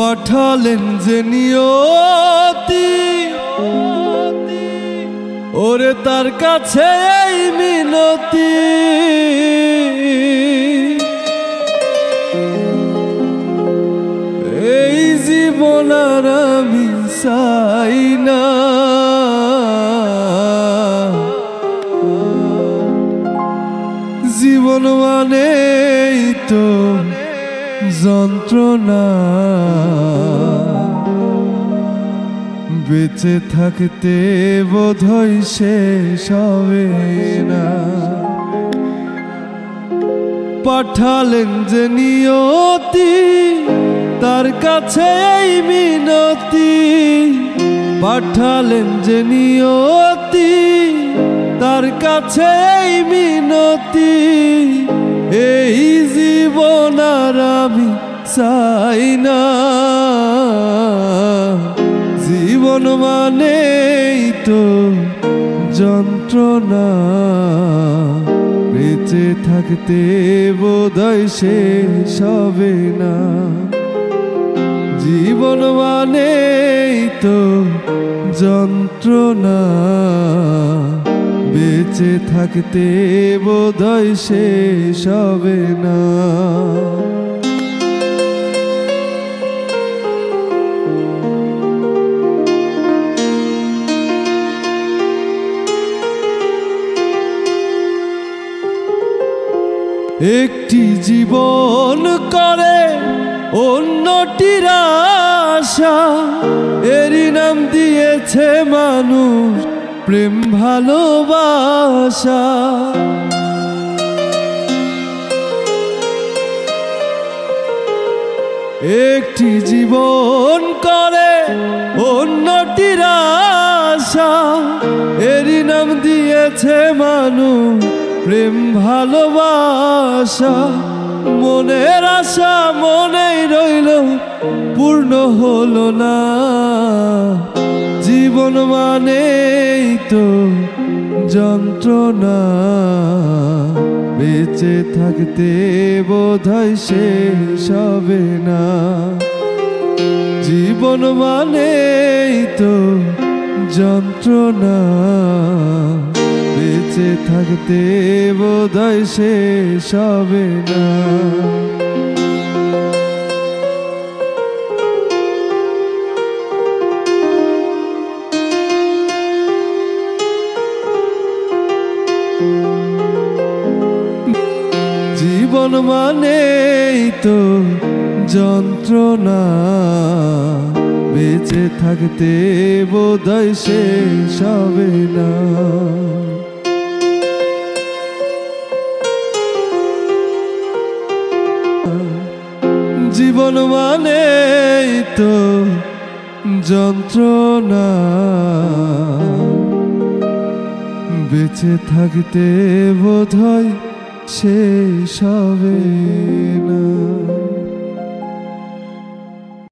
পাঠালেন যে নিয়তি, ওরে তার কাছে এই মিনতি, এই জীবন আর আমি চাই না, জীবন মানেই তো যন্ত্রণা, বেঁচে থাকতে বোধহয় শেষ হবে না। পাঠালেন যে নিয়তি, তার কাছে এই মিনতি, পাঠালেন যে নিয়তি, তার কাছে এই মিনতি, এই জীবন আর আমি চাই না, জীবন মানেই তো যন্ত্রণা, বেঁচে থাকতে বোধহয় শেষ হবে না, জীবন মানেই তো যন্ত্রণা, বেঁচে থাকতে বোধহয় শেষ হবে না। একটি জীবন করে অন্যটির আশা, এরই নাম দিয়েছে মানুষ প্রেম ভালোবাসা। একটি জীবন করে অন্যটির আশা, এরই নাম দিয়েছে মানুষ প্রেম ভালোবাসা। মনের আশা মনেই রইল, পূর্ণ হলো না, জীবন মানেই তো যন্ত্রণা, বেঁচে থাকতে বোধহয় শেষ হবে না, জীবন মানেই তো যন্ত্রণা, বেঁচে থাকতে বোধহয় শেষ হবে না। জীবন মানেই তো যন্ত্রণা, বেঁচে থাকতে বোধহয় শেষ হবে না। জীবন মানেই তো যন্ত্রণা, বেঁচে থাকতে বোধহয় শেষ হবে না।